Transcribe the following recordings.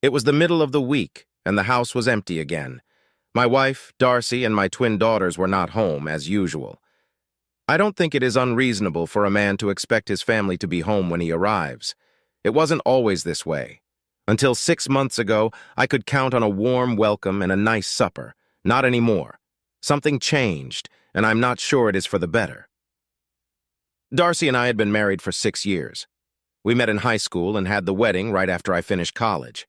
It was the middle of the week, and the house was empty again. My wife, Darcy, and my twin daughters were not home, as usual. I don't think it is unreasonable for a man to expect his family to be home when he arrives. It wasn't always this way. Until 6 months ago, I could count on a warm welcome and a nice supper. Not anymore. Something changed, and I'm not sure it is for the better. Darcy and I had been married for 6 years. We met in high school and had the wedding right after I finished college.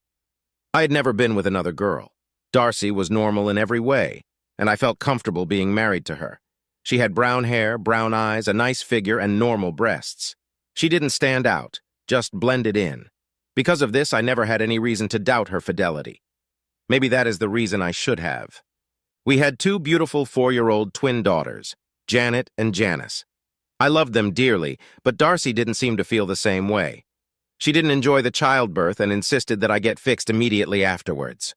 I had never been with another girl. Darcy was normal in every way, and I felt comfortable being married to her. She had brown hair, brown eyes, a nice figure, and normal breasts. She didn't stand out, just blended in. Because of this, I never had any reason to doubt her fidelity. Maybe that is the reason I should have. We had 2 beautiful 4-year-old twin daughters, Janet and Janice. I loved them dearly, but Darcy didn't seem to feel the same way. She didn't enjoy the childbirth and insisted that I get fixed immediately afterwards.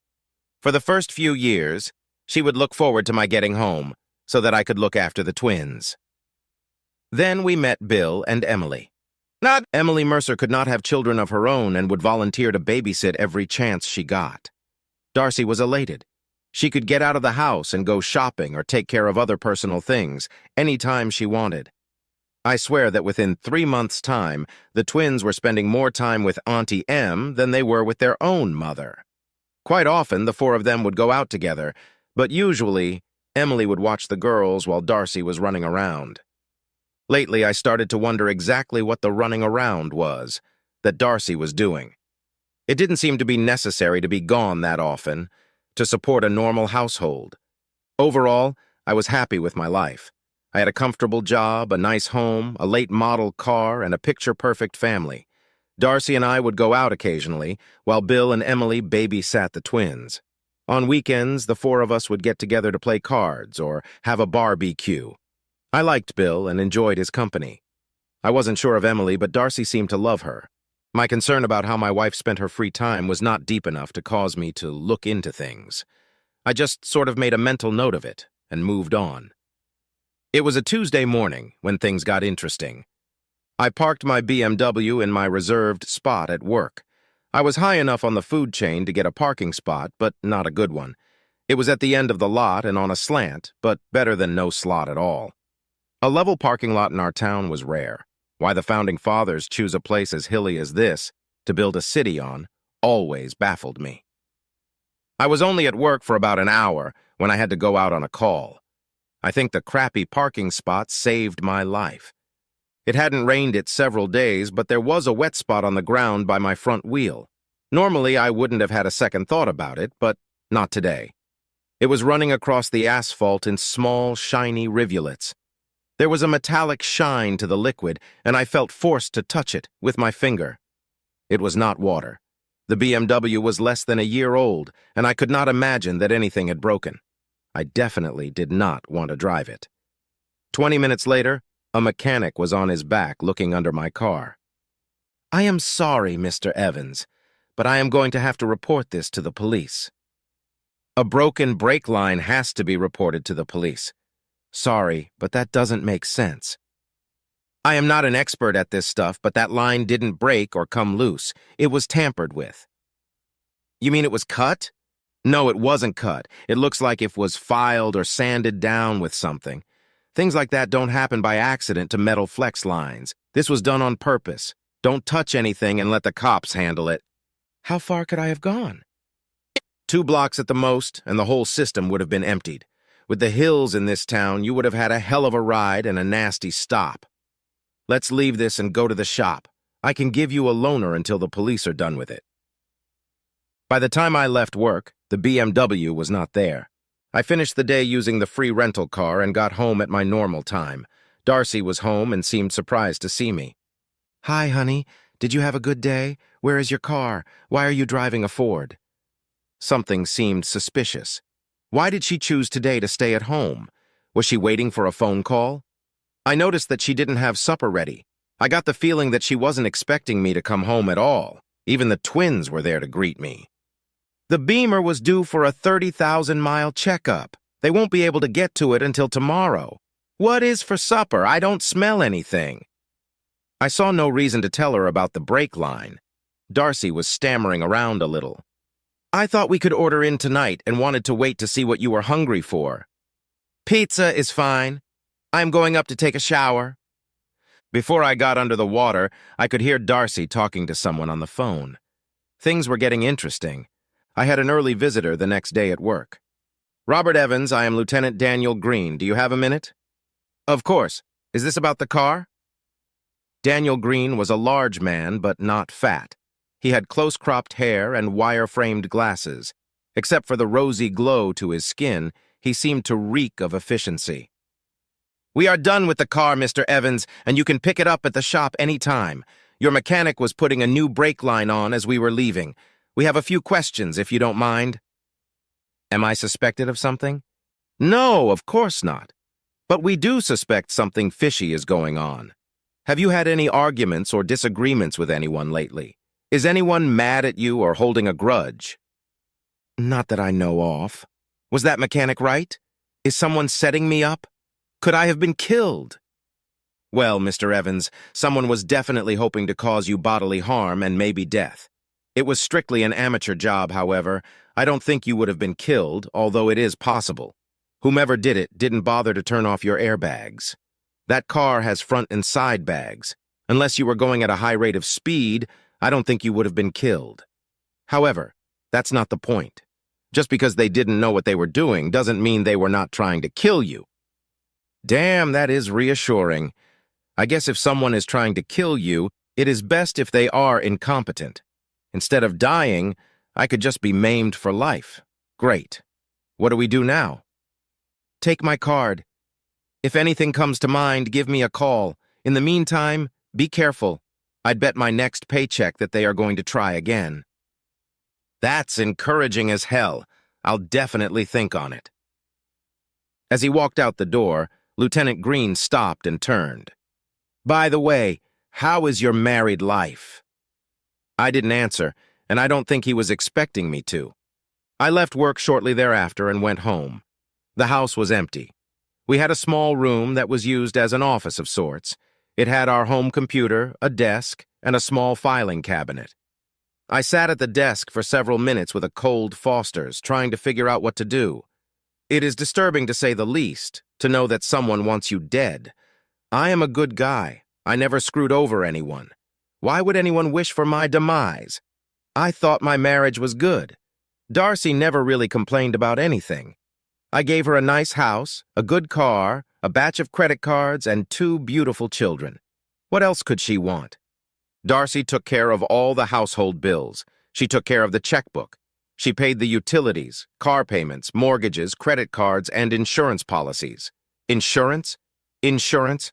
For the first few years, she would look forward to my getting home so that I could look after the twins. Then we met Bill and Emily. Emily Mercer could not have children of her own and would volunteer to babysit every chance she got. Darcy was elated. She could get out of the house and go shopping or take care of other personal things anytime she wanted. I swear that within 3 months' time, the twins were spending more time with Auntie Em than they were with their own mother. Quite often, the 4 of them would go out together, but usually, Emily would watch the girls while Darcy was running around. Lately, I started to wonder exactly what the running around was that Darcy was doing. It didn't seem to be necessary to be gone that often to support a normal household. Overall, I was happy with my life. I had a comfortable job, a nice home, a late model car, and a picture-perfect family. Darcy and I would go out occasionally, while Bill and Emily babysat the twins. On weekends, the 4 of us would get together to play cards or have a barbecue. I liked Bill and enjoyed his company. I wasn't sure of Emily, but Darcy seemed to love her. My concern about how my wife spent her free time was not deep enough to cause me to look into things. I just sort of made a mental note of it and moved on. It was a Tuesday morning when things got interesting. I parked my BMW in my reserved spot at work. I was high enough on the food chain to get a parking spot, but not a good one. It was at the end of the lot and on a slant, but better than no slot at all. A level parking lot in our town was rare. Why the founding fathers choose a place as hilly as this to build a city on always baffled me. I was only at work for about an hour when I had to go out on a call. I think the crappy parking spot saved my life. It hadn't rained it several days, but there was a wet spot on the ground by my front wheel. Normally, I wouldn't have had a second thought about it, but not today. It was running across the asphalt in small, shiny rivulets. There was a metallic shine to the liquid, and I felt forced to touch it with my finger. It was not water. The BMW was less than a year old, and I could not imagine that anything had broken. I definitely did not want to drive it. 20 minutes later, a mechanic was on his back looking under my car. "I am sorry, Mr. Evans, but I am going to have to report this to the police." A broken brake line has to be reported to the police. Sorry, but that doesn't make sense. I am not an expert at this stuff, but that line didn't break or come loose. It was tampered with. You mean it was cut? No, it wasn't cut. It looks like it was filed or sanded down with something. Things like that don't happen by accident to metal flex lines. This was done on purpose. Don't touch anything and let the cops handle it. How far could I have gone? 2 blocks at the most, and the whole system would have been emptied. With the hills in this town, you would have had a hell of a ride and a nasty stop. Let's leave this and go to the shop. I can give you a loaner until the police are done with it. By the time I left work, the BMW was not there. I finished the day using the free rental car and got home at my normal time. Darcy was home and seemed surprised to see me. "Hi, honey. Did you have a good day? Where is your car? Why are you driving a Ford?" Something seemed suspicious. Why did she choose today to stay at home? Was she waiting for a phone call? I noticed that she didn't have supper ready. I got the feeling that she wasn't expecting me to come home at all. Even the twins were there to greet me. The Beamer was due for a 30,000-mile checkup. They won't be able to get to it until tomorrow. What is for supper? I don't smell anything. I saw no reason to tell her about the brake line. Darcy was stammering around a little. I thought we could order in tonight and wanted to wait to see what you were hungry for. Pizza is fine. I'm going up to take a shower. Before I got under the water, I could hear Darcy talking to someone on the phone. Things were getting interesting. I had an early visitor the next day at work. Robert Evans, I am Lieutenant Daniel Green. Do you have a minute? Of course. Is this about the car? Daniel Green was a large man, but not fat. He had close-cropped hair and wire-framed glasses. Except for the rosy glow to his skin, he seemed to reek of efficiency. We are done with the car, Mr. Evans, and you can pick it up at the shop any time. Your mechanic was putting a new brake line on as we were leaving. We have a few questions, if you don't mind. Am I suspected of something? No, of course not. But we do suspect something fishy is going on. Have you had any arguments or disagreements with anyone lately? Is anyone mad at you or holding a grudge? Not that I know of. Was that mechanic right? Is someone setting me up? Could I have been killed? Well, Mr. Evans, someone was definitely hoping to cause you bodily harm and maybe death. It was strictly an amateur job, however. I don't think you would have been killed, although it is possible. Whomever did it didn't bother to turn off your airbags. That car has front and side bags. Unless you were going at a high rate of speed, I don't think you would have been killed. However, that's not the point. Just because they didn't know what they were doing doesn't mean they were not trying to kill you. Damn, that is reassuring. I guess if someone is trying to kill you, it is best if they are incompetent. Instead of dying, I could just be maimed for life. Great. What do we do now? Take my card. If anything comes to mind, give me a call. In the meantime, be careful. I'd bet my next paycheck that they are going to try again. That's encouraging as hell. I'll definitely think on it. As he walked out the door, Lieutenant Green stopped and turned. By the way, how is your married life? I didn't answer, and I don't think he was expecting me to. I left work shortly thereafter and went home. The house was empty. We had a small room that was used as an office of sorts. It had our home computer, a desk, and a small filing cabinet. I sat at the desk for several minutes with a cold Foster's, trying to figure out what to do. It is disturbing to say the least, to know that someone wants you dead. I am a good guy. I never screwed over anyone. Why would anyone wish for my demise? I thought my marriage was good. Darcy never really complained about anything. I gave her a nice house, a good car, a batch of credit cards, and 2 beautiful children. What else could she want? Darcy took care of all the household bills. She took care of the checkbook. She paid the utilities, car payments, mortgages, credit cards, and insurance policies. Insurance? Insurance?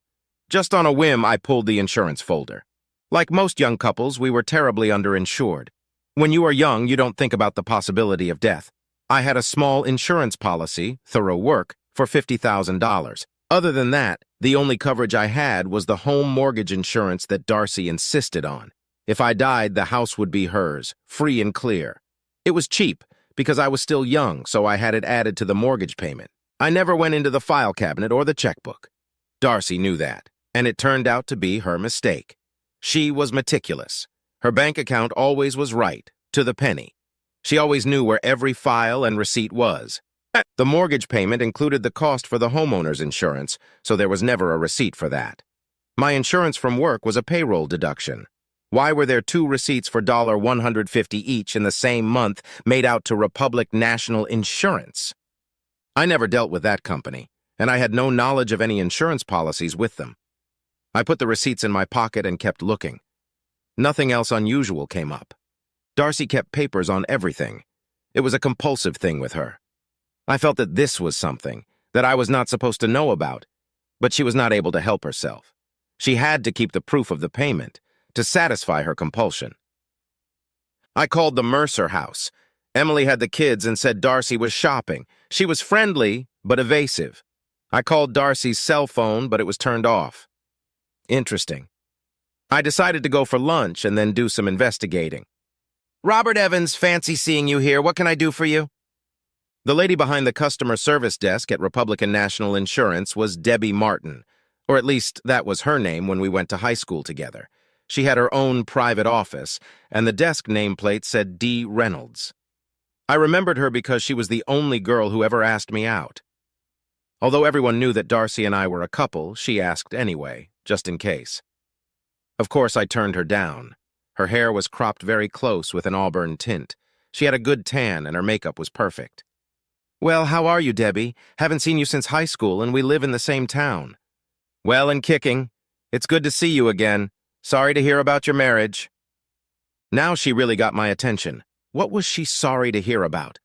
Just on a whim, I pulled the insurance folder. Like most young couples, we were terribly underinsured. When you are young, you don't think about the possibility of death. I had a small insurance policy, thorough work, for $50,000. Other than that, the only coverage I had was the home mortgage insurance that Darcy insisted on. If I died, the house would be hers, free and clear. It was cheap, because I was still young, so I had it added to the mortgage payment. I never went into the file cabinet or the checkbook. Darcy knew that, and it turned out to be her mistake. She was meticulous. Her bank account always was right, to the penny. She always knew where every file and receipt was. The mortgage payment included the cost for the homeowner's insurance, so there was never a receipt for that. My insurance from work was a payroll deduction. Why were there 2 receipts for $150 each in the same month made out to Republic National Insurance? I never dealt with that company, and I had no knowledge of any insurance policies with them. I put the receipts in my pocket and kept looking. Nothing else unusual came up. Darcy kept papers on everything. It was a compulsive thing with her. I felt that this was something that I was not supposed to know about, but she was not able to help herself. She had to keep the proof of the payment to satisfy her compulsion. I called the Mercer house. Emily had the kids and said Darcy was shopping. She was friendly, but evasive. I called Darcy's cell phone, but it was turned off. Interesting. I decided to go for lunch and then do some investigating. Robert Evans, fancy seeing you here. What can I do for you? The lady behind the customer service desk at Republican National Insurance was Debbie Martin, or at least that was her name when we went to high school together. She had her own private office, and the desk nameplate said D. Reynolds. I remembered her because she was the only girl who ever asked me out. Although everyone knew that Darcy and I were a couple, she asked anyway, just in case. Of course, I turned her down. Her hair was cropped very close with an auburn tint. She had a good tan and her makeup was perfect. "Well, how are you, Debbie? Haven't seen you since high school and we live in the same town." "Well and kicking. It's good to see you again. Sorry to hear about your marriage." Now she really got my attention. What was she sorry to hear about?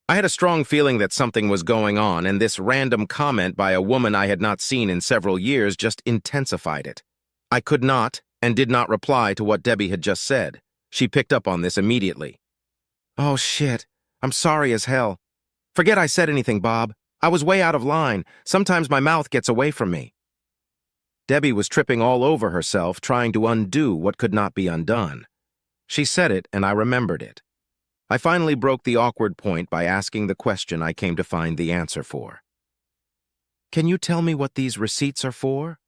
I had a strong feeling that something was going on, and this random comment by a woman I had not seen in several years just intensified it. I could not and did not reply to what Debbie had just said. She picked up on this immediately. "Oh, shit. I'm sorry as hell. Forget I said anything, Bob. I was way out of line. Sometimes my mouth gets away from me." Debbie was tripping all over herself, trying to undo what could not be undone. She said it, and I remembered it. I finally broke the awkward point by asking the question I came to find the answer for. "Can you tell me what these receipts are for?"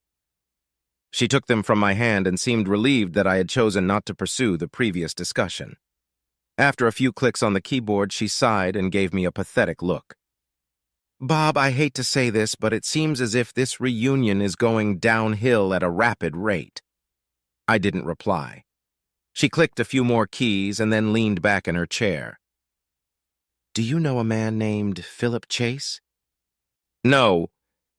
She took them from my hand and seemed relieved that I had chosen not to pursue the previous discussion. After a few clicks on the keyboard, she sighed and gave me a pathetic look. "Bob, I hate to say this, but it seems as if this reunion is going downhill at a rapid rate." I didn't reply. She clicked a few more keys and then leaned back in her chair. "Do you know a man named Philip Chase?" "No,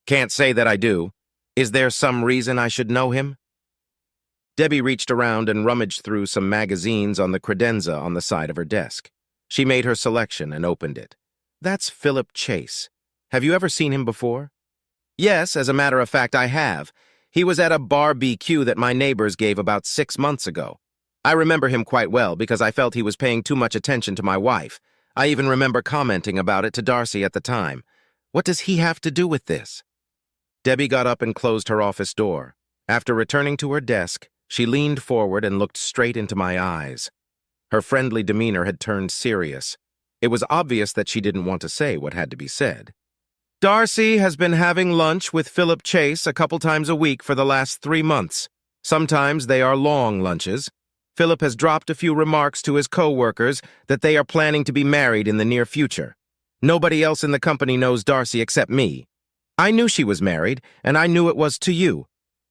can't say that I do. Is there some reason I should know him?" Debbie reached around and rummaged through some magazines on the credenza on the side of her desk. She made her selection and opened it. "That's Philip Chase. Have you ever seen him before?" "Yes, as a matter of fact, I have. He was at a barbecue that my neighbors gave about 6 months ago. I remember him quite well because I felt he was paying too much attention to my wife. I even remember commenting about it to Darcy at the time. What does he have to do with this?" Debbie got up and closed her office door. After returning to her desk, she leaned forward and looked straight into my eyes. Her friendly demeanor had turned serious. It was obvious that she didn't want to say what had to be said. "Darcy has been having lunch with Philip Chase a couple times a week for the last 3 months. Sometimes they are long lunches. Philip has dropped a few remarks to his co-workers that they are planning to be married in the near future. Nobody else in the company knows Darcy except me. I knew she was married, and I knew it was to you.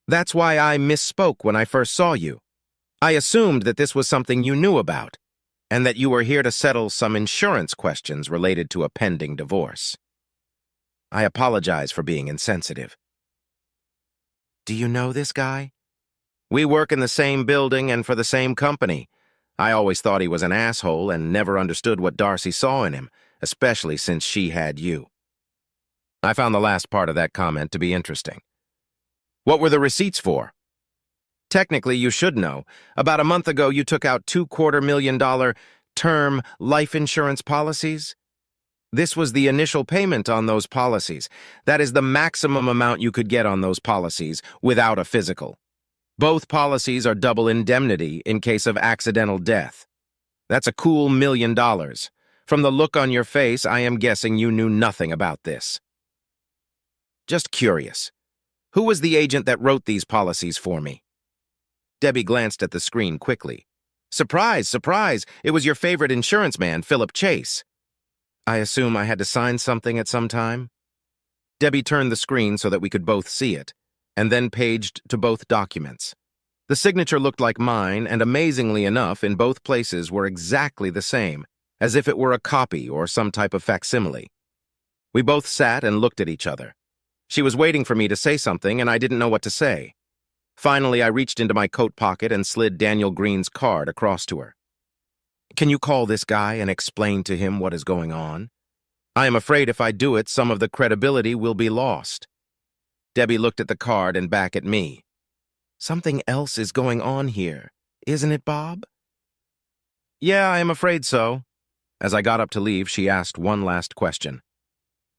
That's why I misspoke when I first saw you. I assumed that this was something you knew about, and that you were here to settle some insurance questions related to a pending divorce. I apologize for being insensitive." "Do you know this guy?" "We work in the same building and for the same company. I always thought he was an asshole and never understood what Darcy saw in him, especially since she had you." I found the last part of that comment to be interesting. "What were the receipts for?" "Technically, you should know. About a month ago, you took out $250,000 term life insurance policies. This was the initial payment on those policies. That is the maximum amount you could get on those policies without a physical. Both policies are double indemnity in case of accidental death. That's a cool $1,000,000. From the look on your face, I am guessing you knew nothing about this." "Just curious. Who was the agent that wrote these policies for me?" Debbie glanced at the screen quickly. "Surprise, surprise! It was your favorite insurance man, Philip Chase." "I assume I had to sign something at some time?" Debbie turned the screen so that we could both see it, and then paged to both documents. The signature looked like mine, and amazingly enough, in both places were exactly the same, as if it were a copy or some type of facsimile. We both sat and looked at each other. She was waiting for me to say something, and I didn't know what to say. Finally, I reached into my coat pocket and slid Daniel Green's card across to her. "Can you call this guy and explain to him what is going on? I am afraid if I do it, some of the credibility will be lost." Debbie looked at the card and back at me. "Something else is going on here, isn't it, Bob?" "Yeah, I am afraid so." As I got up to leave, she asked one last question.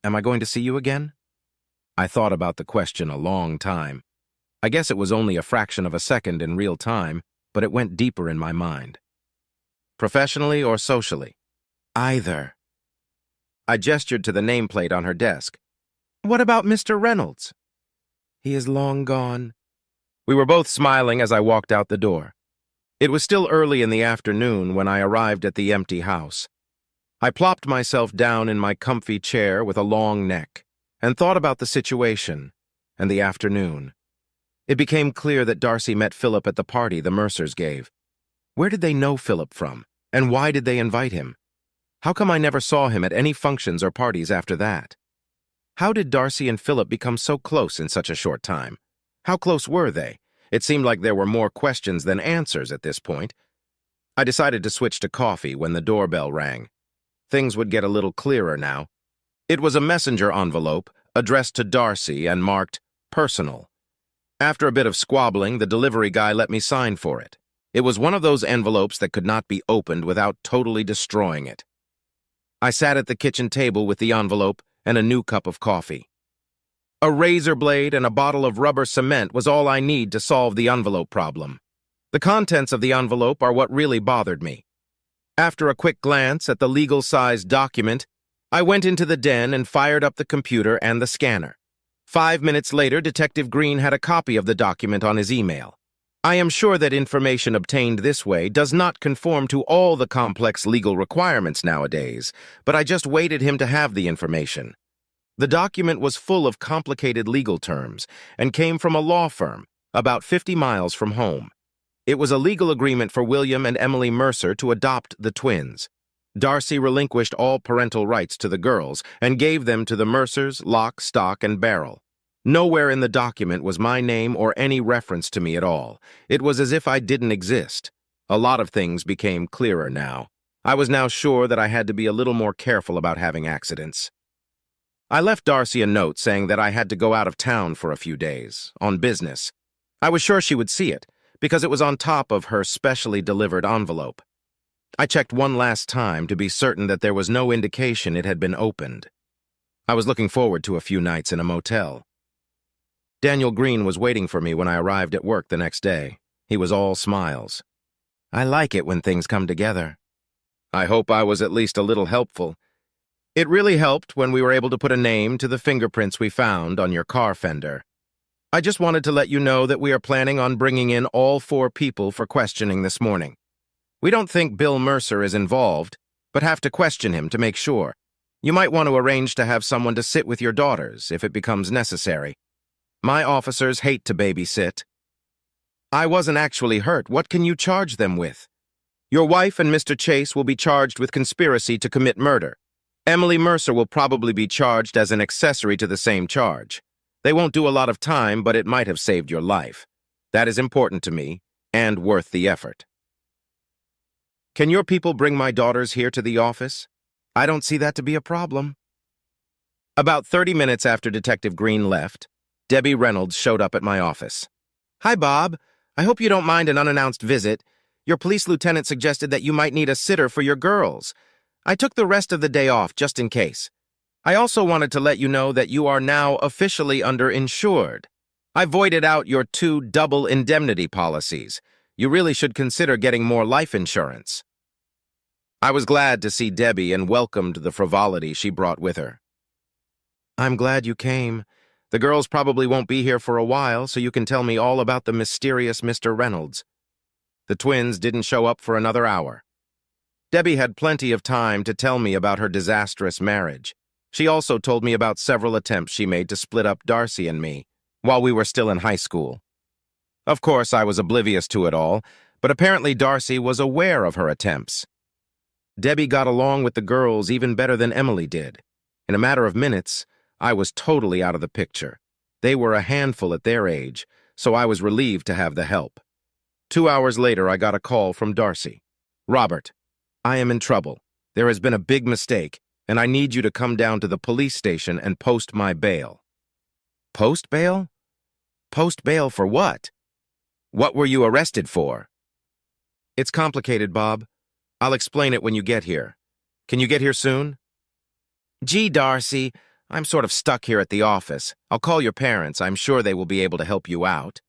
"Am I going to see you again?" I thought about the question a long time. I guess it was only a fraction of a second in real time, but it went deeper in my mind. "Professionally or socially?" "Either." I gestured to the nameplate on her desk. "What about Mr. Reynolds?" "He is long gone." We were both smiling as I walked out the door. It was still early in the afternoon when I arrived at the empty house. I plopped myself down in my comfy chair with a long neck and thought about the situation and the afternoon. It became clear that Darcy met Philip at the party the Mercers gave. Where did they know Philip from, and why did they invite him? How come I never saw him at any functions or parties after that? How did Darcy and Philip become so close in such a short time? How close were they? It seemed like there were more questions than answers at this point. I decided to switch to coffee when the doorbell rang. Things would get a little clearer now. It was a messenger envelope addressed to Darcy and marked personal. After a bit of squabbling, the delivery guy let me sign for it. It was one of those envelopes that could not be opened without totally destroying it. I sat at the kitchen table with the envelope and a new cup of coffee. A razor blade and a bottle of rubber cement was all I need to solve the envelope problem. The contents of the envelope are what really bothered me. After a quick glance at the legal-sized document, I went into the den and fired up the computer and the scanner. 5 minutes later, Detective Green had a copy of the document on his email. I am sure that information obtained this way does not conform to all the complex legal requirements nowadays, but I just waited him to have the information. The document was full of complicated legal terms and came from a law firm about 50 miles from home. It was a legal agreement for William and Emily Mercer to adopt the twins. Darcy relinquished all parental rights to the girls and gave them to the Mercers, lock, stock, and barrel. Nowhere in the document was my name or any reference to me at all. It was as if I didn't exist. A lot of things became clearer now. I was now sure that I had to be a little more careful about having accidents. I left Darcy a note saying that I had to go out of town for a few days, on business. I was sure she would see it, because it was on top of her specially delivered envelope. I checked one last time to be certain that there was no indication it had been opened. I was looking forward to a few nights in a motel. Daniel Green was waiting for me when I arrived at work the next day. He was all smiles. I like it when things come together. I hope I was at least a little helpful. It really helped when we were able to put a name to the fingerprints we found on your car fender. I just wanted to let you know that we are planning on bringing in all 4 people for questioning this morning. We don't think Bill Mercer is involved, but have to question him to make sure. You might want to arrange to have someone to sit with your daughters if it becomes necessary. My officers hate to babysit. I wasn't actually hurt. What can you charge them with? Your wife and Mr. Chase will be charged with conspiracy to commit murder. Emily Mercer will probably be charged as an accessory to the same charge. They won't do a lot of time, but it might have saved your life. That is important to me, and worth the effort. Can your people bring my daughters here to the office? I don't see that to be a problem. About 30 minutes after Detective Green left, Debbie Reynolds showed up at my office. Hi, Bob. I hope you don't mind an unannounced visit. Your police lieutenant suggested that you might need a sitter for your girls. I took the rest of the day off just in case. I also wanted to let you know that you are now officially underinsured. I voided out your 2 double indemnity policies. You really should consider getting more life insurance. I was glad to see Debbie and welcomed the frivolity she brought with her. I'm glad you came. The girls probably won't be here for a while, so you can tell me all about the mysterious Mr. Reynolds. The twins didn't show up for another hour. Debbie had plenty of time to tell me about her disastrous marriage. She also told me about several attempts she made to split up Darcy and me while we were still in high school. Of course, I was oblivious to it all, but apparently Darcy was aware of her attempts. Debbie got along with the girls even better than Emily did. In a matter of minutes, I was totally out of the picture. They were a handful at their age, so I was relieved to have the help. 2 hours later, I got a call from Darcy. Robert, I am in trouble. There has been a big mistake, and I need you to come down to the police station and post my bail. Post bail? Post bail for what? What were you arrested for? It's complicated, Bob. I'll explain it when you get here. Can you get here soon? Gee, Darcy, I'm sort of stuck here at the office. I'll call your parents. I'm sure they will be able to help you out.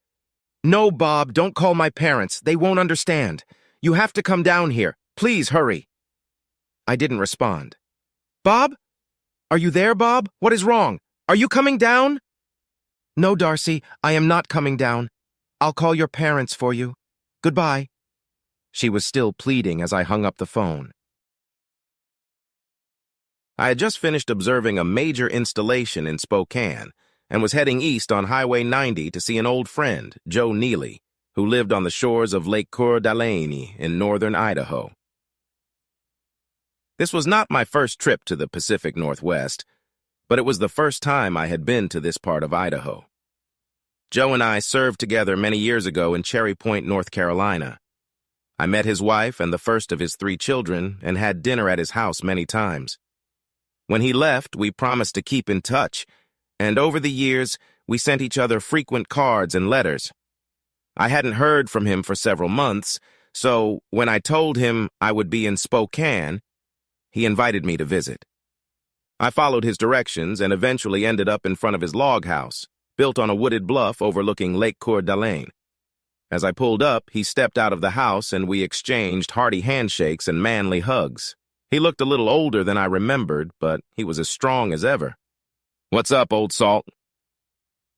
No, Bob, don't call my parents. They won't understand. You have to come down here. Please hurry. I didn't respond. Bob? Are you there, Bob? What is wrong? Are you coming down? No, Darcy, I am not coming down. I'll call your parents for you. Goodbye. She was still pleading as I hung up the phone. I had just finished observing a major installation in Spokane and was heading east on Highway 90 to see an old friend, Joe Neely, who lived on the shores of Lake Coeur d'Alene in northern Idaho. This was not my first trip to the Pacific Northwest, but it was the first time I had been to this part of Idaho. Joe and I served together many years ago in Cherry Point, North Carolina. I met his wife and the first of his 3 children and had dinner at his house many times. When he left, we promised to keep in touch, and over the years, we sent each other frequent cards and letters. I hadn't heard from him for several months, so when I told him I would be in Spokane, he invited me to visit. I followed his directions and eventually ended up in front of his log house, built on a wooded bluff overlooking Lake Coeur d'Alene. As I pulled up, he stepped out of the house and we exchanged hearty handshakes and manly hugs. He looked a little older than I remembered, but he was as strong as ever. "What's up, old salt?"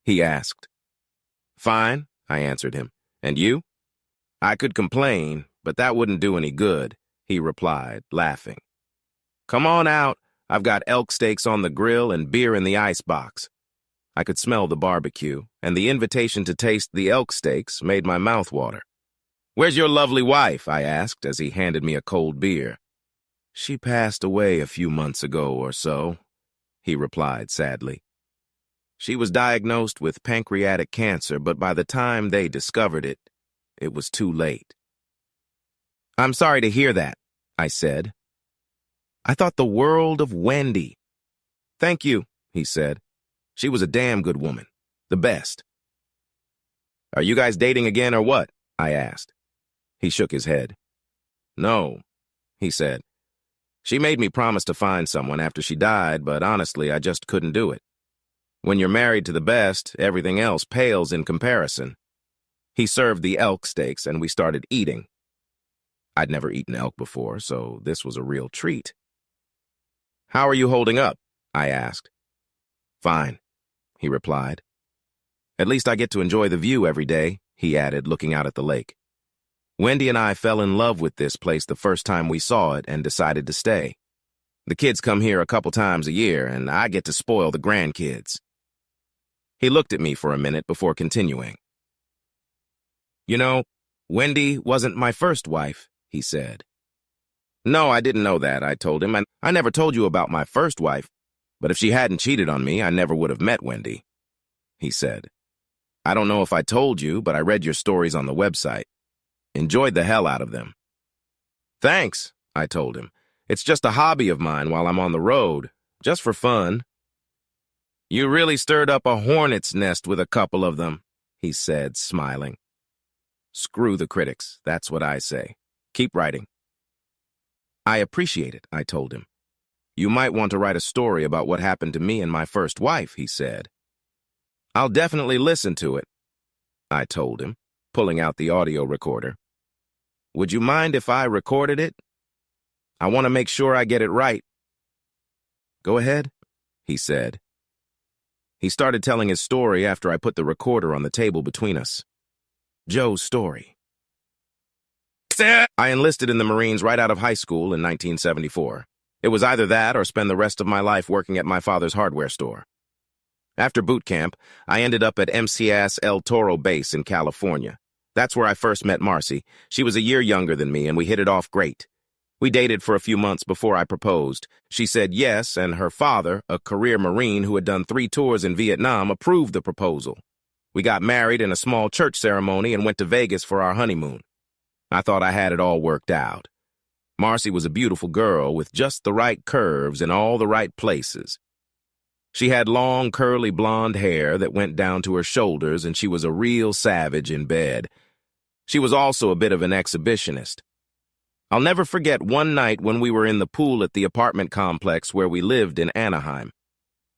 he asked. "Fine," I answered him. "And you?" "I could complain, but that wouldn't do any good," he replied, laughing. "Come on out. I've got elk steaks on the grill and beer in the icebox." I could smell the barbecue, and the invitation to taste the elk steaks made my mouth water. "Where's your lovely wife?" I asked as he handed me a cold beer. "She passed away a few months ago or so," he replied sadly. "She was diagnosed with pancreatic cancer, but by the time they discovered it, it was too late." "I'm sorry to hear that," I said. "I thought the world of Wendy." "Thank you," he said. "She was a damn good woman. The best." "Are you guys dating again or what?" I asked. He shook his head. "No," he said. "She made me promise to find someone after she died, but honestly, I just couldn't do it. When you're married to the best, everything else pales in comparison." He served the elk steaks and we started eating. I'd never eaten elk before, so this was a real treat. "How are you holding up?" I asked. "Fine," he replied. "At least I get to enjoy the view every day," he added, looking out at the lake. "Wendy and I fell in love with this place the first time we saw it and decided to stay. The kids come here a couple times a year, and I get to spoil the grandkids." He looked at me for a minute before continuing. "You know, Wendy wasn't my first wife," he said. "No, I didn't know that," I told him. "And I never told you about my first wife, but if she hadn't cheated on me, I never would have met Wendy," he said. "I don't know if I told you, but I read your stories on the website. Enjoyed the hell out of them." "Thanks," I told him. "It's just a hobby of mine while I'm on the road, just for fun." "You really stirred up a hornet's nest with a couple of them," he said, smiling. "Screw the critics, that's what I say. Keep writing." "I appreciate it," I told him. "You might want to write a story about what happened to me and my first wife," he said. "I'll definitely listen to it," I told him, pulling out the audio recorder. "Would you mind if I recorded it? I want to make sure I get it right." "Go ahead," he said. He started telling his story after I put the recorder on the table between us. Joe's story. "I enlisted in the Marines right out of high school in 1974. It was either that or spend the rest of my life working at my father's hardware store. After boot camp, I ended up at MCAS El Toro Base in California. That's where I first met Marcy. She was a year younger than me, and we hit it off great. We dated for a few months before I proposed. She said yes, and her father, a career Marine who had done 3 tours in Vietnam, approved the proposal. We got married in a small church ceremony and went to Vegas for our honeymoon. I thought I had it all worked out. Marcy was a beautiful girl with just the right curves in all the right places. She had long, curly blonde hair that went down to her shoulders, and she was a real savage in bed. She was also a bit of an exhibitionist. I'll never forget one night when we were in the pool at the apartment complex where we lived in Anaheim.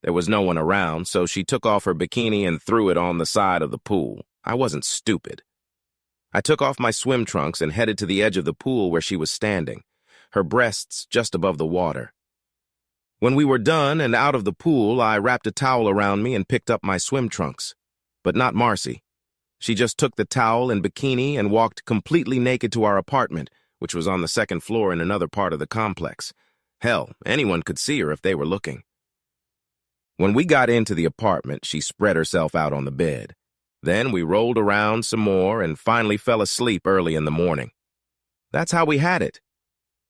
There was no one around, so she took off her bikini and threw it on the side of the pool. I wasn't stupid. I took off my swim trunks and headed to the edge of the pool where she was standing, her breasts just above the water. When we were done and out of the pool, I wrapped a towel around me and picked up my swim trunks. But not Marcy. She just took the towel and bikini and walked completely naked to our apartment, which was on the 2nd floor in another part of the complex. Hell, anyone could see her if they were looking. When we got into the apartment, she spread herself out on the bed. Then we rolled around some more and finally fell asleep early in the morning. That's how we had it.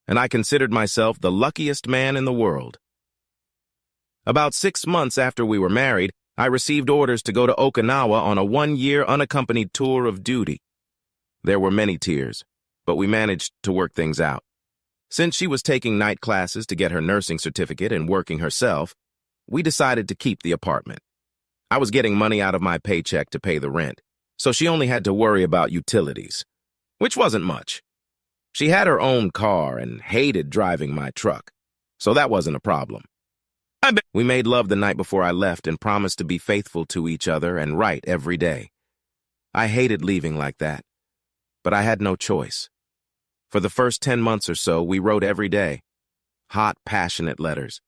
And I considered myself the luckiest man in the world. About 6 months after we were married, I received orders to go to Okinawa on a 1-year unaccompanied tour of duty. There were many tears, but we managed to work things out. Since she was taking night classes to get her nursing certificate and working herself, we decided to keep the apartment. I was getting money out of my paycheck to pay the rent, so she only had to worry about utilities, which wasn't much. She had her own car and hated driving my truck, so that wasn't a problem. We made love the night before I left and promised to be faithful to each other and write every day. I hated leaving like that, but I had no choice. For the first 10 months or so, we wrote every day. Hot, passionate letters.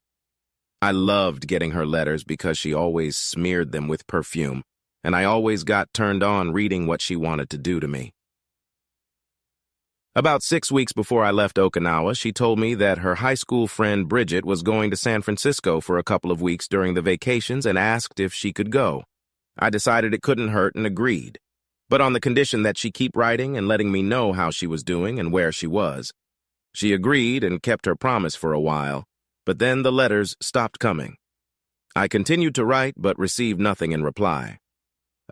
I loved getting her letters because she always smeared them with perfume, and I always got turned on reading what she wanted to do to me. About 6 weeks before I left Okinawa, she told me that her high school friend Bridget was going to San Francisco for a couple of weeks during the vacations and asked if she could go. I decided it couldn't hurt and agreed, but on the condition that she keep writing and letting me know how she was doing and where she was. She agreed and kept her promise for a while, but then the letters stopped coming. I continued to write but received nothing in reply.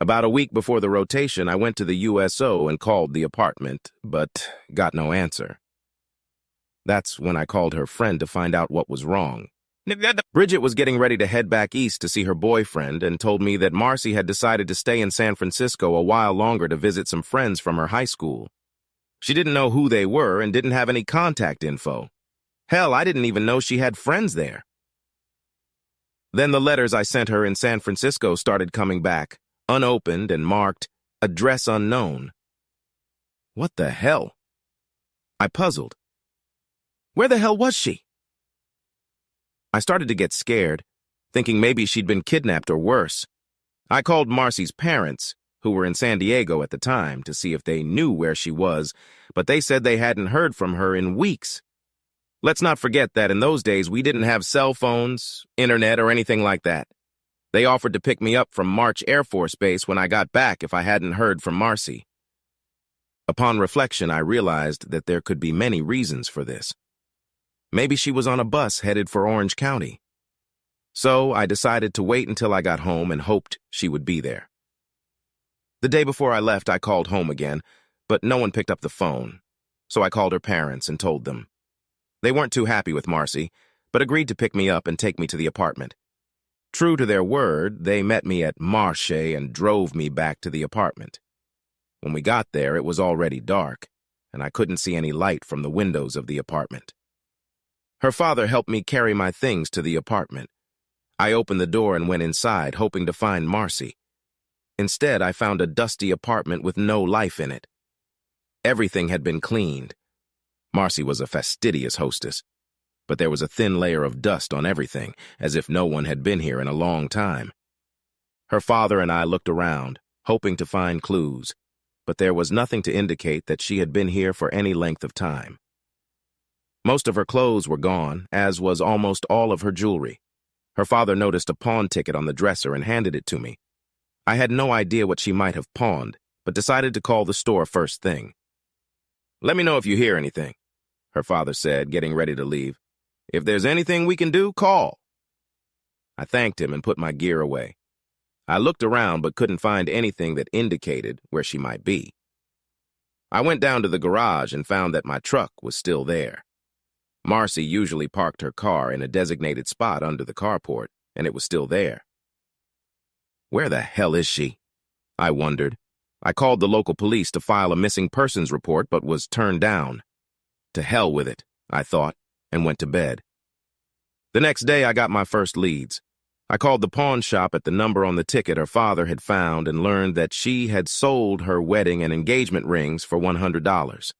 About a week before the rotation, I went to the USO and called the apartment, but got no answer. That's when I called her friend to find out what was wrong. Bridget was getting ready to head back east to see her boyfriend and told me that Marcy had decided to stay in San Francisco a while longer to visit some friends from her high school. She didn't know who they were and didn't have any contact info. Hell, I didn't even know she had friends there. Then the letters I sent her in San Francisco started coming back, unopened and marked, address unknown. What the hell? I puzzled. Where the hell was she? I started to get scared, thinking maybe she'd been kidnapped or worse. I called Marcy's parents, who were in San Diego at the time, to see if they knew where she was, but they said they hadn't heard from her in weeks. Let's not forget that in those days we didn't have cell phones, internet, or anything like that. They offered to pick me up from March Air Force Base when I got back if I hadn't heard from Marcy. Upon reflection, I realized that there could be many reasons for this. Maybe she was on a bus headed for Orange County. So I decided to wait until I got home and hoped she would be there. The day before I left, I called home again, but no one picked up the phone. So I called her parents and told them. They weren't too happy with Marcy, but agreed to pick me up and take me to the apartment. True to their word, they met me at Marche and drove me back to the apartment. When we got there, it was already dark, and I couldn't see any light from the windows of the apartment. Her father helped me carry my things to the apartment. I opened the door and went inside, hoping to find Marcy. Instead, I found a dusty apartment with no life in it. Everything had been cleaned. Marcy was a fastidious hostess, but there was a thin layer of dust on everything, as if no one had been here in a long time. Her father and I looked around, hoping to find clues, but there was nothing to indicate that she had been here for any length of time. Most of her clothes were gone, as was almost all of her jewelry. Her father noticed a pawn ticket on the dresser and handed it to me. I had no idea what she might have pawned, but decided to call the store first thing. "Let me know if you hear anything," her father said, getting ready to leave. "If there's anything we can do, call." I thanked him and put my gear away. I looked around but couldn't find anything that indicated where she might be. I went down to the garage and found that my truck was still there. Marcy usually parked her car in a designated spot under the carport, and it was still there. Where the hell is she? I wondered. I called the local police to file a missing persons report but was turned down. To hell with it, I thought, and went to bed. The next day I got my first leads. I called the pawn shop at the number on the ticket her father had found and learned that she had sold her wedding and engagement rings for $100.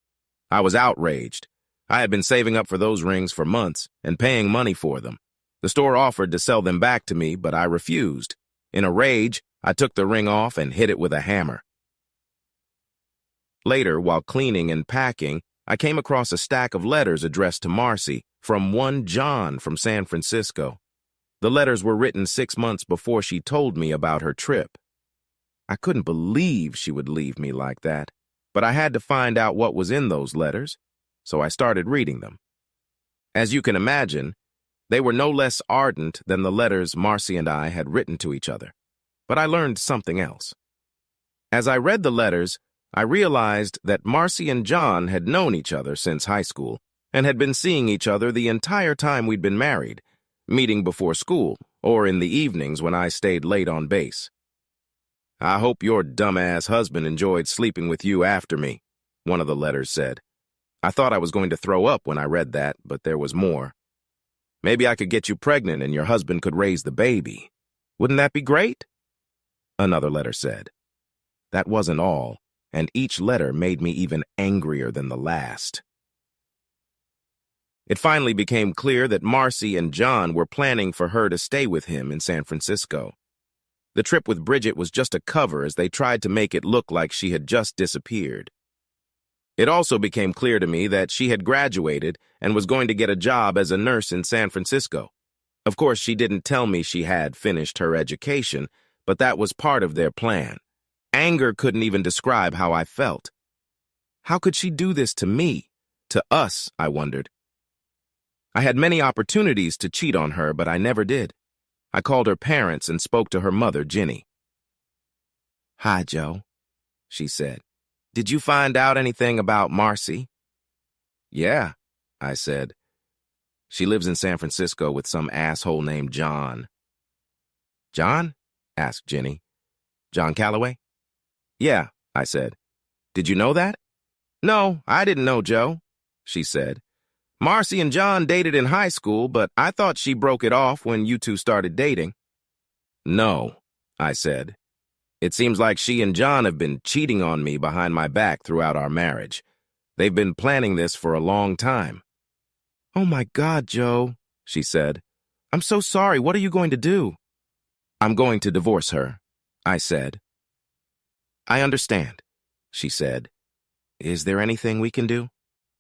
I was outraged. I had been saving up for those rings for months and paying money for them. The store offered to sell them back to me, but I refused. In a rage, I took the ring off and hit it with a hammer. Later, while cleaning and packing, I came across a stack of letters addressed to Marcy from one John from San Francisco. The letters were written 6 months before she told me about her trip. I couldn't believe she would leave me like that, but I had to find out what was in those letters, so I started reading them. As you can imagine, they were no less ardent than the letters Marcy and I had written to each other, but I learned something else. As I read the letters, I realized that Marcy and John had known each other since high school and had been seeing each other the entire time we'd been married, meeting before school or in the evenings when I stayed late on base. "I hope your dumbass husband enjoyed sleeping with you after me," one of the letters said. I thought I was going to throw up when I read that, but there was more. "Maybe I could get you pregnant and your husband could raise the baby. Wouldn't that be great?" Another letter said. That wasn't all, and each letter made me even angrier than the last. It finally became clear that Marcy and John were planning for her to stay with him in San Francisco. The trip with Bridget was just a cover as they tried to make it look like she had just disappeared. It also became clear to me that she had graduated and was going to get a job as a nurse in San Francisco. Of course, she didn't tell me she had finished her education, but that was part of their plan. Anger couldn't even describe how I felt. How could she do this to me? To us, I wondered. I had many opportunities to cheat on her, but I never did. I called her parents and spoke to her mother, Ginny. "Hi, Joe," she said. "Did you find out anything about Marcy?" "Yeah," I said. "She lives in San Francisco with some asshole named John." "John?" asked Ginny. "John Calloway?" "Yeah," I said. "Did you know that?" "No, I didn't know Joe," she said. "Marcy and John dated in high school, but I thought she broke it off when you two started dating." "No," I said. "It seems like she and John have been cheating on me behind my back throughout our marriage. They've been planning this for a long time." "Oh my God, Joe," she said. "I'm so sorry. What are you going to do?" "I'm going to divorce her," I said. "I understand," she said. "Is there anything we can do?"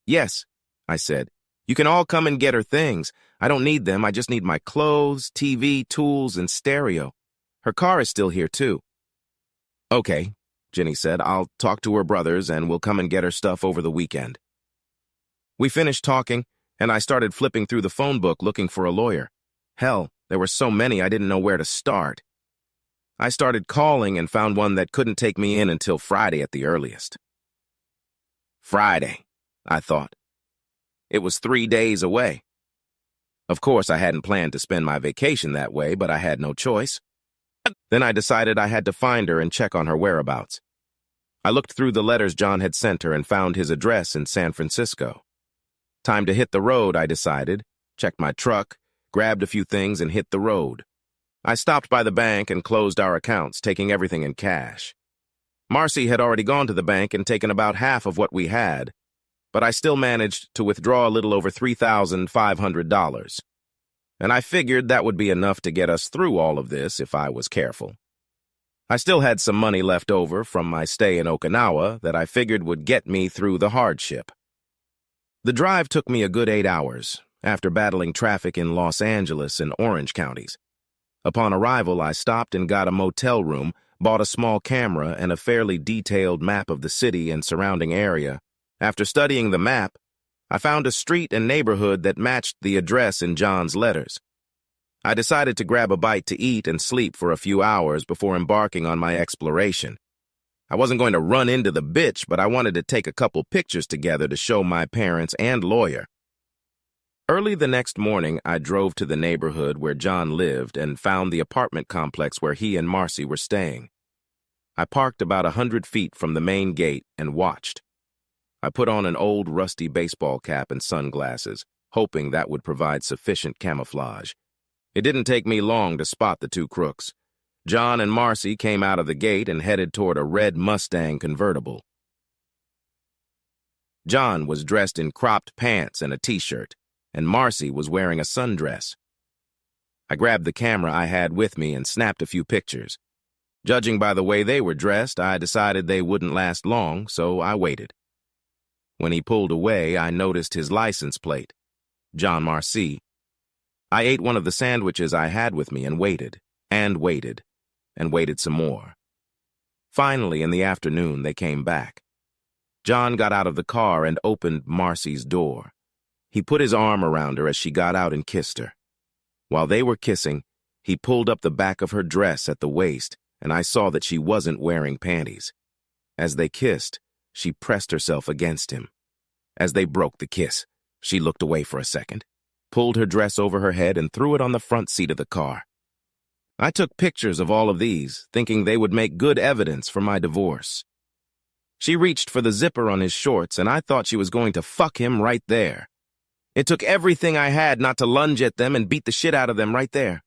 "Yes," I said. "You can all come and get her things. I don't need them. I just need my clothes, TV, tools, and stereo. Her car is still here, too." "Okay," Ginny said. "I'll talk to her brothers, and we'll come and get her stuff over the weekend." We finished talking, and I started flipping through the phone book looking for a lawyer. Hell, there were so many I didn't know where to start. I started calling and found one that couldn't take me in until Friday at the earliest. Friday, I thought. It was 3 days away. Of course, I hadn't planned to spend my vacation that way, but I had no choice. Then I decided I had to find her and check on her whereabouts. I looked through the letters John had sent her and found his address in San Francisco. Time to hit the road, I decided, checked my truck, grabbed a few things, and hit the road. I stopped by the bank and closed our accounts, taking everything in cash. Marcy had already gone to the bank and taken about half of what we had, but I still managed to withdraw a little over $3,500. And I figured that would be enough to get us through all of this if I was careful. I still had some money left over from my stay in Okinawa that I figured would get me through the hardship. The drive took me a good 8 hours, after battling traffic in Los Angeles and Orange counties. Upon arrival, I stopped and got a motel room, bought a small camera and a fairly detailed map of the city and surrounding area. After studying the map, I found a street and neighborhood that matched the address in John's letters. I decided to grab a bite to eat and sleep for a few hours before embarking on my exploration. I wasn't going to run into the bitch, but I wanted to take a couple pictures together to show my parents and lawyer. Early the next morning, I drove to the neighborhood where John lived and found the apartment complex where he and Marcy were staying. I parked about 100 feet from the main gate and watched. I put on an old rusty baseball cap and sunglasses, hoping that would provide sufficient camouflage. It didn't take me long to spot the two crooks. John and Marcy came out of the gate and headed toward a red Mustang convertible. John was dressed in cropped pants and a t-shirt, and Marcy was wearing a sundress. I grabbed the camera I had with me and snapped a few pictures. Judging by the way they were dressed, I decided they wouldn't last long, so I waited. When he pulled away, I noticed his license plate, John Marcy. I ate one of the sandwiches I had with me and waited, and waited, and waited some more. Finally, in the afternoon, they came back. John got out of the car and opened Marcy's door. He put his arm around her as she got out and kissed her. While they were kissing, he pulled up the back of her dress at the waist, and I saw that she wasn't wearing panties. As they kissed, she pressed herself against him. As they broke the kiss, she looked away for a second, pulled her dress over her head, and threw it on the front seat of the car. I took pictures of all of these, thinking they would make good evidence for my divorce. She reached for the zipper on his shorts, and I thought she was going to fuck him right there. It took everything I had not to lunge at them and beat the shit out of them right there.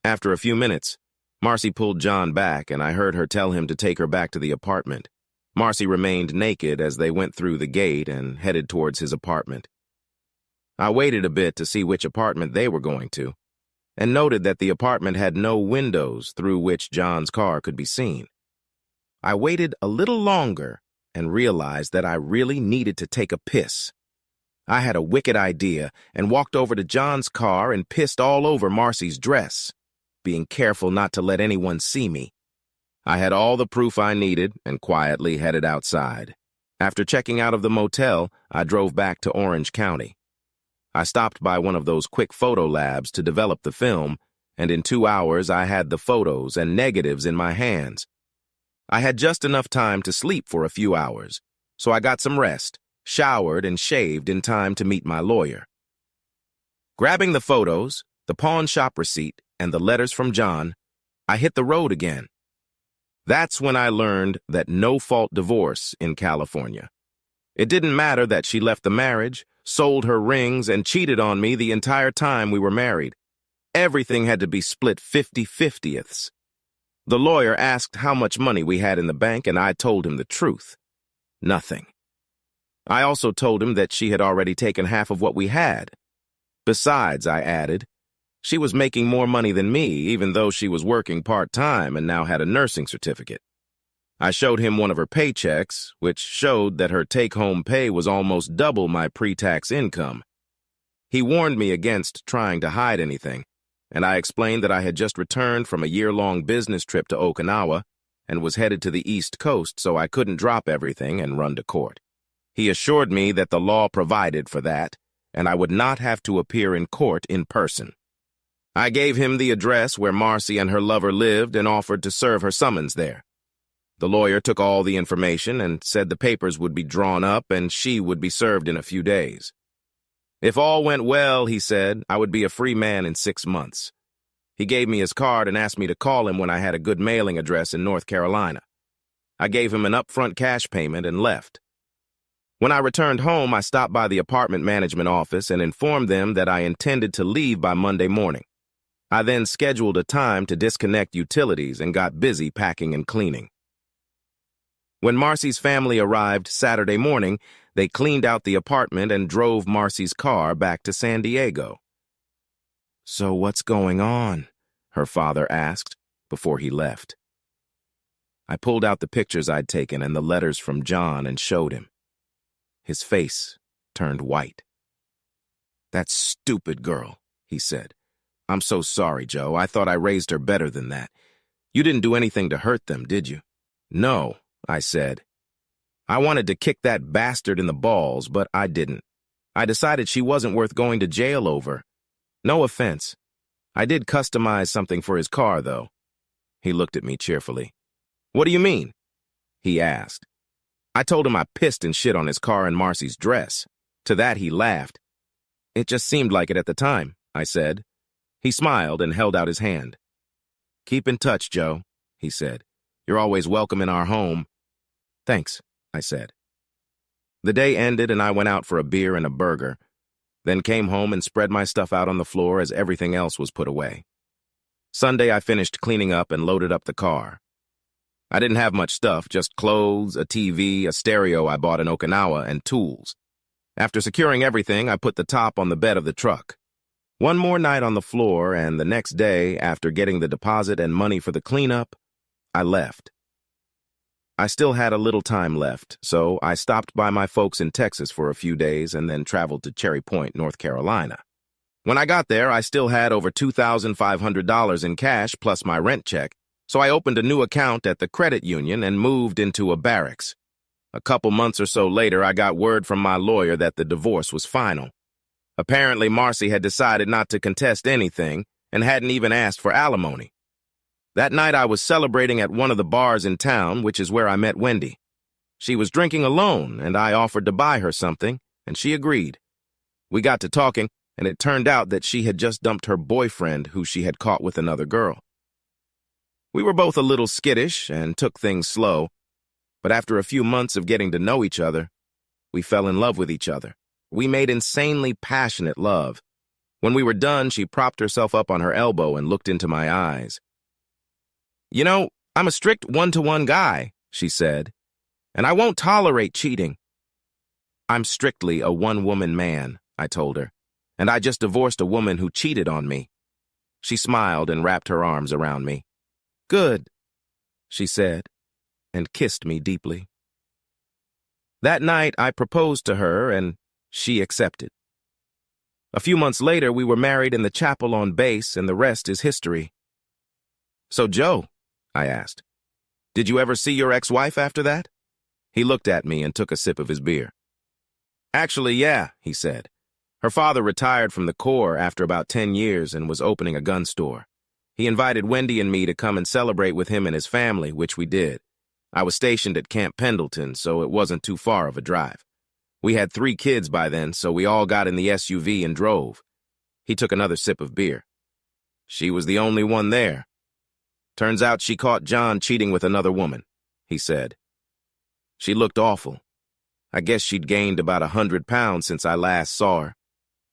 After a few minutes, Marcy pulled John back, and I heard her tell him to take her back to the apartment. Marcy remained naked as they went through the gate and headed towards his apartment. I waited a bit to see which apartment they were going to, and noted that the apartment had no windows through which John's car could be seen. I waited a little longer and realized that I really needed to take a piss. I had a wicked idea and walked over to John's car and pissed all over Marcy's dress, being careful not to let anyone see me. I had all the proof I needed and quietly headed outside. After checking out of the motel, I drove back to Orange County. I stopped by one of those quick photo labs to develop the film, and in 2 hours I had the photos and negatives in my hands. I had just enough time to sleep for a few hours, so I got some rest, showered, and shaved in time to meet my lawyer. Grabbing the photos, the pawn shop receipt, and the letters from John, I hit the road again. That's when I learned that no-fault divorce in California. It didn't matter that she left the marriage, sold her rings, and cheated on me the entire time we were married. Everything had to be split 50-50ths. The lawyer asked how much money we had in the bank, and I told him the truth. Nothing. I also told him that she had already taken half of what we had. Besides, I added, she was making more money than me, even though she was working part-time and now had a nursing certificate. I showed him one of her paychecks, which showed that her take-home pay was almost double my pre-tax income. He warned me against trying to hide anything, and I explained that I had just returned from a year-long business trip to Okinawa and was headed to the East Coast, so I couldn't drop everything and run to court. He assured me that the law provided for that, and I would not have to appear in court in person. I gave him the address where Marcy and her lover lived and offered to serve her summons there. The lawyer took all the information and said the papers would be drawn up and she would be served in a few days. If all went well, he said, I would be a free man in 6 months. He gave me his card and asked me to call him when I had a good mailing address in North Carolina. I gave him an upfront cash payment and left. When I returned home, I stopped by the apartment management office and informed them that I intended to leave by Monday morning. I then scheduled a time to disconnect utilities and got busy packing and cleaning. When Marcy's family arrived Saturday morning, they cleaned out the apartment and drove Marcy's car back to San Diego. "So what's going on?" her father asked before he left. I pulled out the pictures I'd taken and the letters from John and showed him. His face turned white. "That stupid girl," he said. "I'm so sorry, Joe. I thought I raised her better than that. You didn't do anything to hurt them, did you?" "No," I said. "I wanted to kick that bastard in the balls, but I didn't. I decided she wasn't worth going to jail over. No offense. I did customize something for his car, though." He looked at me cheerfully. "What do you mean?" he asked. I told him I pissed and shit on his car and Marcy's dress. To that he laughed. "It just seemed like it at the time," I said. He smiled and held out his hand. "Keep in touch, Joe," he said. "You're always welcome in our home." "Thanks," I said. The day ended and I went out for a beer and a burger, then came home and spread my stuff out on the floor as everything else was put away. Sunday I finished cleaning up and loaded up the car. I didn't have much stuff, just clothes, a TV, a stereo I bought in Okinawa, and tools. After securing everything, I put the top on the bed of the truck. One more night on the floor, and the next day, after getting the deposit and money for the cleanup, I left. I still had a little time left, so I stopped by my folks in Texas for a few days and then traveled to Cherry Point, North Carolina. When I got there, I still had over $2,500 in cash plus my rent check, so I opened a new account at the credit union and moved into a barracks. A couple months or so later, I got word from my lawyer that the divorce was final. Apparently, Marcy had decided not to contest anything and hadn't even asked for alimony. That night, I was celebrating at one of the bars in town, which is where I met Wendy. She was drinking alone, and I offered to buy her something, and she agreed. We got to talking, and it turned out that she had just dumped her boyfriend, who she had caught with another girl. We were both a little skittish and took things slow, but after a few months of getting to know each other, we fell in love with each other. We made insanely passionate love. When we were done, she propped herself up on her elbow and looked into my eyes. "You know, I'm a strict one-to-one guy," she said, "and I won't tolerate cheating." "I'm strictly a one-woman man," I told her, "and I just divorced a woman who cheated on me." She smiled and wrapped her arms around me. "Good," she said, and kissed me deeply. That night, I proposed to her, and she accepted. A few months later, we were married in the chapel on base, and the rest is history. "So, Joe," I asked, "did you ever see your ex-wife after that?" He looked at me and took a sip of his beer. "Actually, yeah," he said. "Her father retired from the Corps after about 10 years and was opening a gun store. He invited Wendy and me to come and celebrate with him and his family, which we did. I was stationed at Camp Pendleton, so it wasn't too far of a drive. We had 3 kids by then, so we all got in the SUV and drove." He took another sip of beer. "She was the only one there. Turns out she caught John cheating with another woman," he said. "She looked awful. I guess she'd gained about 100 pounds since I last saw her.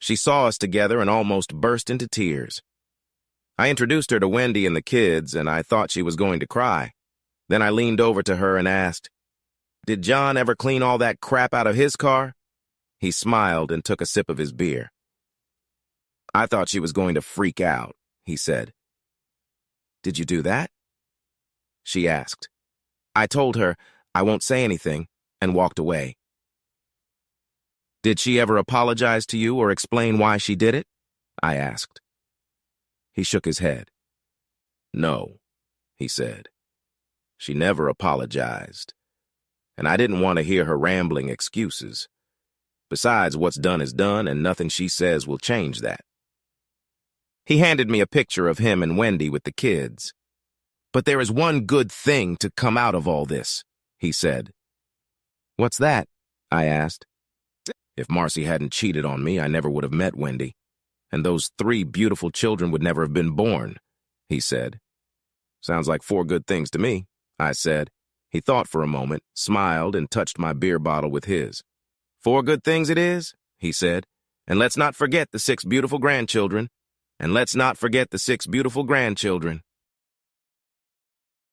She saw us together and almost burst into tears. I introduced her to Wendy and the kids, and I thought she was going to cry. Then I leaned over to her and asked, 'Did John ever clean all that crap out of his car?' He smiled and took a sip of his beer. I thought she was going to freak out, he said. 'Did you do that?' she asked. I told her I won't say anything and walked away. 'Did she ever apologize to you or explain why she did it?' I asked. He shook his head. 'No,' he said. 'She never apologized. And I didn't want to hear her rambling excuses. Besides, what's done is done, and nothing she says will change that.' He handed me a picture of him and Wendy with the kids. 'But there is one good thing to come out of all this,' he said. 'What's that?' I asked. 'If Marcy hadn't cheated on me, I never would have met Wendy, and those 3 beautiful children would never have been born,' he said. 'Sounds like 4 good things to me,' I said. He thought for a moment, smiled, and touched my beer bottle with his. 4 good things it is,' he said, 'and let's not forget the 6 beautiful grandchildren. And let's not forget the 6 beautiful grandchildren.'